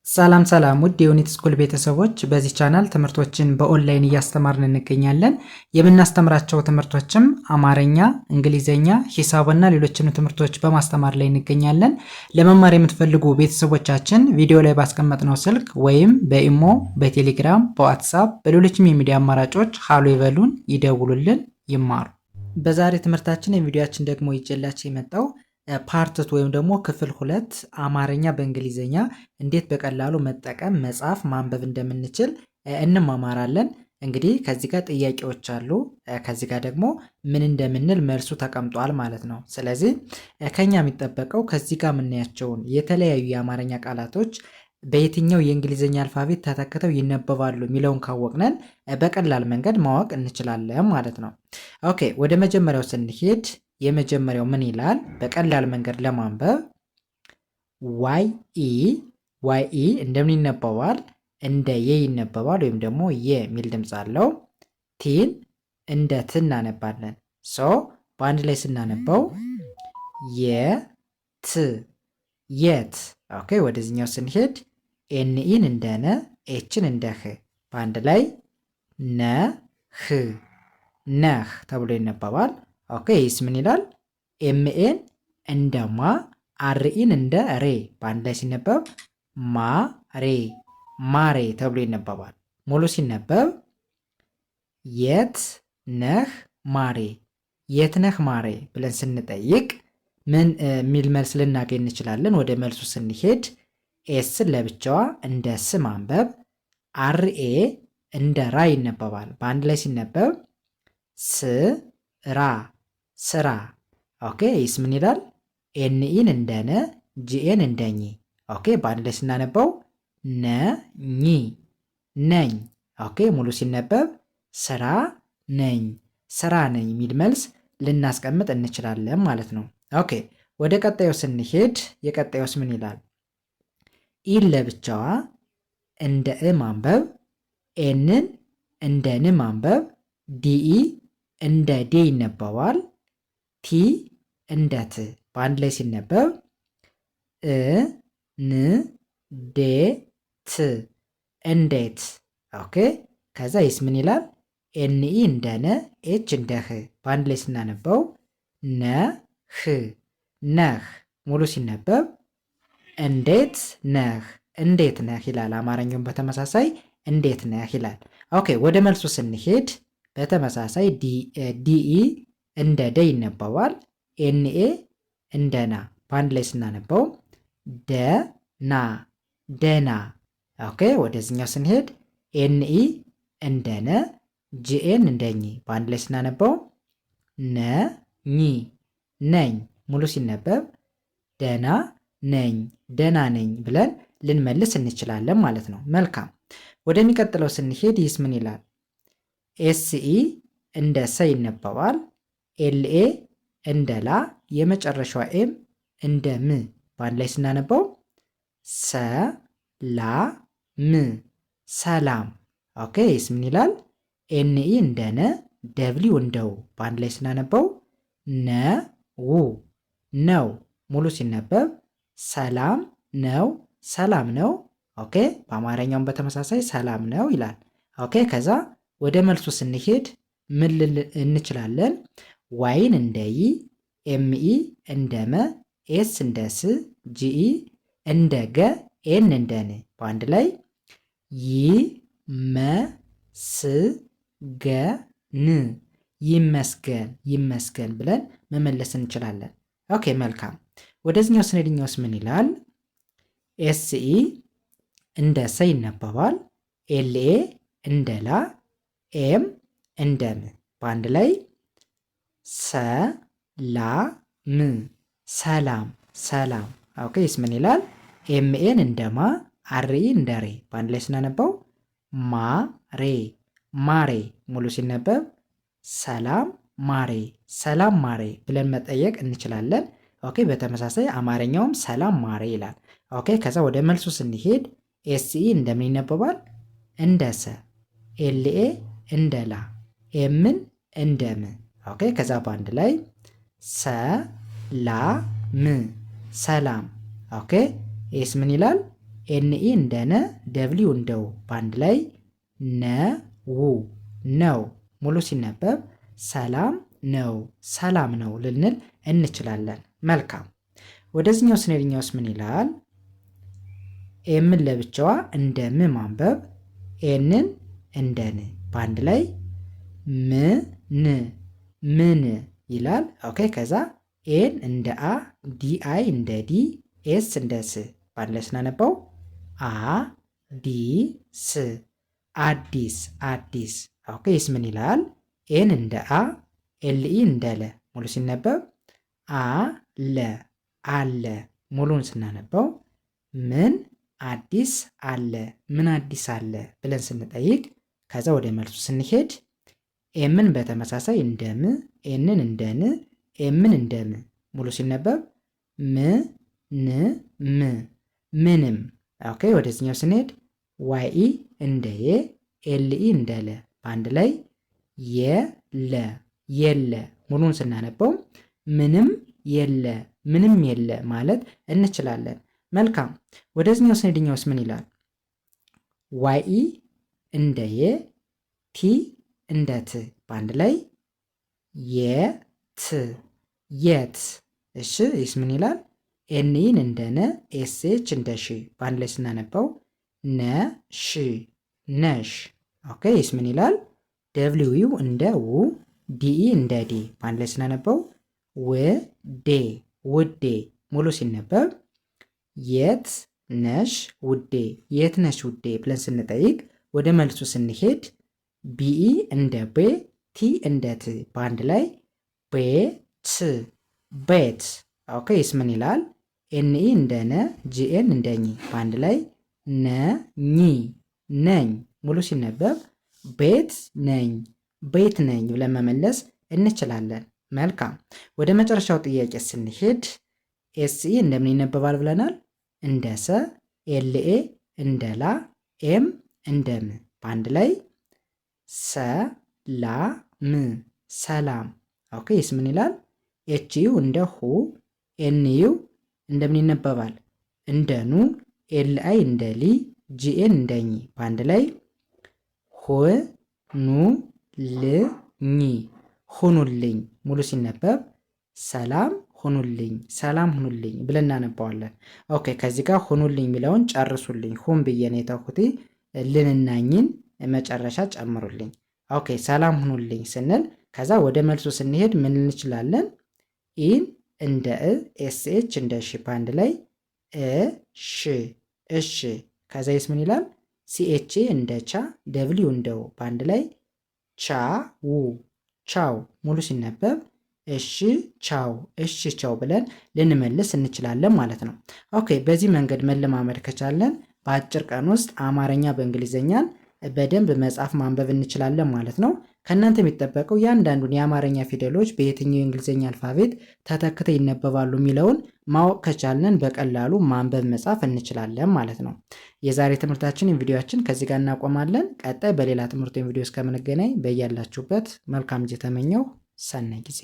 ሰላም ሰላም ውድ የዩኒት ስኩል ቤተሰቦች፣ በዚህ ቻናል ትምህርቶችን በኦንላይን እያስተማርን እንገኛለን። የምናስተምራቸው ትምህርቶችም አማርኛ፣ እንግሊዘኛ፣ ሂሳብና ሌሎችንም ትምህርቶች በማስተማር ላይ እንገኛለን። ለመማር የምትፈልጉ ቤተሰቦቻችን ቪዲዮ ላይ ባስቀመጥነው ስልክ ወይም በኢሞ፣ በቴሌግራም፣ በዋትሳፕ በሌሎችም የሚዲያ አማራጮች ሃሎ ይበሉን፣ ይደውሉልን፣ ይማሩ። በዛሬ ትምህርታችን የቪዲዮአችን ደግሞ ይዤላችሁ የመጣው ፓርትት ወይም ደግሞ ክፍል 2 አማርኛ በእንግሊዘኛ እንዴት በቀላሉ መጠቀም መጻፍ ማንበብ እንደምንችል እንማማራለን። እንግዲህ ከዚህ ጋር ጥያቄዎች አሉ፣ ከዚህ ጋር ደግሞ ምን እንደምንል መልሱ ተቀምጧል ማለት ነው። ስለዚህ ከኛ የሚጠበቀው ከዚህ ጋር የምናያቸውን የተለያዩ የአማርኛ ቃላቶች በየትኛው የእንግሊዘኛ አልፋቤት ተተክተው ይነበባሉ የሚለውን ካወቅነን በቀላል መንገድ ማወቅ እንችላለን ማለት ነው። ኦኬ፣ ወደ መጀመሪያው ስንሄድ የመጀመሪያው ምን ይላል? በቀላል መንገድ ለማንበብ ዋይ ኢ እንደምን ይነበባል? እንደ የ ይነበባል፣ ወይም ደግሞ የ የሚል ድምፅ አለው። ቲን እንደ ት እናነባለን። ሶ በአንድ ላይ ስናነበው የት። ኦኬ፣ ወደዚህኛው ስንሄድ ኤንኢን እንደ ነ፣ ኤችን እንደ ህ፣ በአንድ ላይ ነህ ተብሎ ይነበባል። ኦኬ፣ ይስ ምን ይላል? ኤምኤን እንደ ማ፣ አርኢን እንደ ሬ፣ በአንድ ላይ ሲነበብ ማሬ ተብሎ ይነበባል። ሙሉ ሲነበብ የት ነህ ማሬ ብለን ስንጠይቅ ምን የሚል መልስ ልናገኝ እንችላለን? ወደ መልሱ ስንሄድ ኤስን ለብቻዋ እንደ ስ ማንበብ፣ አርኤ እንደ ራ ይነበባል። በአንድ ላይ ሲነበብ ስራ። ኦኬ፣ ይስ ምን ይላል? ኤንኢን እንደ ነ፣ ጂኤን እንደ ኝ። ኦኬ፣ በአንድ ላይ ስናነበው ነኝ። ኦኬ፣ ሙሉ ሲነበብ ስራ ነኝ የሚል መልስ ልናስቀምጥ እንችላለን ማለት ነው። ኦኬ፣ ወደ ቀጣዩ ስንሄድ የቀጣዩስ ምን ይላል? ኢን ለብቻዋ እንደ እ ማንበብ፣ ኤንን እንደ ን ማንበብ፣ ዲኢ እንደ ዴ ይነበባል። ቲ እንደ ት፣ በአንድ ላይ ሲነበብ እንዴት። ኦኬ፣ ከዛ ይስ ምን ይላል? ኤንኢ እንደ ነ፣ ኤች እንደ ህ፣ በአንድ ላይ ስናነበው ነህ። ሙሉ ሲነበብ እንዴት ነህ ይላል። አማርኛውን በተመሳሳይ እንዴት ነህ ይላል። ኦኬ፣ ወደ መልሱ ስንሄድ በተመሳሳይ ዲኢ እንደ ደ ይነበባል። ኤንኤ እንደ ና፣ በአንድ ላይ ስናነበው ደና። ኦኬ፣ ወደዚህኛው ስንሄድ ኤንኢ እንደ ነ፣ ጂኤን እንደ ኝ፣ በአንድ ላይ ስናነበው ነኝ። ሙሉ ሲነበብ ደና ነኝ ብለን ልንመልስ እንችላለን ማለት ነው። መልካም፣ ወደሚቀጥለው ስንሄድ ይስ ምን ይላል? ኤስኢ እንደ ሰ ይነበባል። ኤልኤ እንደ ላ፣ የመጨረሻዋ ኤም እንደ ም፣ በአንድ ላይ ስናነበው ሰላም። ኦኬ፣ ይስ ምን ይላል? ኤንኢ እንደ ነ፣ ደብሊው እንደው፣ በአንድ ላይ ስናነበው ነው። ሙሉ ሲነበብ ሰላም ነው። ኦኬ፣ በአማርኛውም በተመሳሳይ ሰላም ነው ይላል። ኦኬ፣ ከዛ ወደ መልሱ ስንሄድ ምን ልል እንችላለን? ዋይን እንደ ይ፣ ኤምኢ እንደ መ፣ ኤስ እንደ ስ፣ ጂኢ እንደ ገ፣ ኤን እንደ ን፣ በአንድ ላይ ይመስገን ብለን መመለስ እንችላለን። ኦኬ፣ መልካም። ወደዚህኛው ስንሄድኛውስ ምን ይላል? ኤስኢ እንደ ሰ ይነበባል። ኤልኤ እንደ ላ፣ ኤም እንደ ም፣ በአንድ ላይ ሰላም። ኦኬ፣ ይስ ምን ይላል? ኤምኤን እንደ ማ፣ አርኢ እንደ ሬ፣ በአንድ ላይ ስናነበው ማሬ። ሙሉ ሲነበብ ሰላም ማሬ ብለን መጠየቅ እንችላለን። ኦኬ፣ በተመሳሳይ አማርኛውም ሰላም ማሬ ይላል። ኦኬ፣ ከዛ ወደ መልሱ ስንሄድ ኤስኢ እንደምን ይነበባል? እንደ ሰ፣ ኤልኤ እንደ ላ፣ ኤምን እንደ ም። ኦኬ፣ ከዛ በአንድ ላይ ሰላም። ኦኬ፣ ኤስ ምን ይላል? ኤንኢ እንደ ነ ደብሊው እንደው በአንድ ላይ ነው ነው። ሙሉ ሲነበብ ሰላም ነው ሰላም ነው ልንል እንችላለን። መልካም ወደዚህኛው ስንሄድኛውስ ምን ይላል? ኤምን ለብቻዋ እንደ ም ማንበብ ኤንን እንደ ን በአንድ ላይ ምን ይላል። ኦኬ ከዛ ኤን እንደ አ ዲ አይ እንደ ዲ ኤስ እንደ ስ በአንድ ላይ ስናነባው ዲ ስ አዲስ አዲስ። ኦኬ ይስ ምን ይላል? ኤን እንደ አ ኤልኢ እንደ ለ ሙሉ ሲነበብ አለ አለ። ሙሉን ስናነበው ምን አዲስ አለ ምን አዲስ አለ ብለን ስንጠይቅ ከዛ ወደ መልሱ ስንሄድ ኤምን በተመሳሳይ እንደ ም ኤንን እንደ ን ኤምን እንደ ም ሙሉ ሲነበብ ምንም። ኦኬ ወደዚህኛው ስንሄድ ዋይ እንደ የ ኤልኢ እንደ ለ በአንድ ላይ የለ። ሙሉን ስናነበው ምንም የለ ማለት እንችላለን። መልካም ወደዚህኛው ስንሄድኛውስ ምን ይላል? ዋይ እንደ የ ቲ እንደ ት በአንድ ላይ የት። እሺ ይስ ምን ይላል? ኤንኢን እንደ ነ ኤስኤች እንደ ሺ በአንድ ላይ ስናነበው ነሽ። ኦኬ ይስ ምን ይላል? ደብሊው እንደ ው ዲኢ እንደ ዲ በአንድ ላይ ስናነበው ውዴ። ሙሉ ሲነበብ የት ነሽ ውዴ ብለን ስንጠይቅ ወደ መልሱ ስንሄድ ቢኢ እንደ ቤ ቲ እንደ ት በአንድ ላይ ቤት። ኦኬ ይስ ምን ይላል? ኤንኢ እንደ ነ ጂኤን እንደ ኝ በአንድ ላይ ነኝ። ሙሉ ሲነበብ ቤት ነኝ ብለን መመለስ እንችላለን። መልካም ወደ መጨረሻው ጥያቄ ስንሄድ ኤስኢ እንደምን ይነበባል ብለናል? እንደ ሰ ኤልኤ እንደ ላ ኤም እንደ ም በአንድ ላይ ሰላም። ኦኬ ይስ ምን ይላል? ኤችዩ እንደ ሁ ኤንዩ እንደምን ይነበባል? እንደ ኑ ኤልአይ እንደ ሊ ጂኤን እንደ ኝ በአንድ ላይ ሁኑልኝ። ሙሉ ሲነበብ ሰላም ሁኑልኝ ብለን እናነባዋለን። ኦኬ ከዚህ ጋር ሁኑልኝ የሚለውን ጨርሱልኝ። ሁን ብዬ ነው የተውኩት። ልንናኝን መጨረሻ ጨምሩልኝ። ኦኬ ሰላም ሁኑልኝ ስንል ከዛ ወደ መልሱ ስንሄድ ምን እንችላለን? ኢን እንደ እ ኤስኤች እንደ ሺ በአንድ ላይ እሺ። ከዛ ይስ ምን ይላል? ሲኤች እንደ ቻ ደብሊው እንደው በአንድ ላይ ቻው። ሙሉ ሲነበብ ቻው ብለን ልንመልስ እንችላለን ማለት ነው። ኦኬ በዚህ መንገድ መለማመድ ከቻለን በአጭር ቀን ውስጥ አማርኛ በእንግሊዝኛን በደንብ መጻፍ ማንበብ እንችላለን ማለት ነው። ከእናንተ የሚጠበቀው ያንዳንዱን የአማርኛ ፊደሎች በየትኛው የእንግሊዝኛ አልፋቤት ተተክተው ይነበባሉ የሚለውን ማወቅ ከቻለን በቀላሉ ማንበብ መጻፍ እንችላለን ማለት ነው። የዛሬ ትምህርታችን ቪዲዮአችን ከዚህ ጋር እናቆማለን። ቀጣይ በሌላ ትምህርት ቪዲዮ እስከምንገናኝ በያላችሁበት መልካም ጊዜ ተመኘው። ሰናይ ጊዜ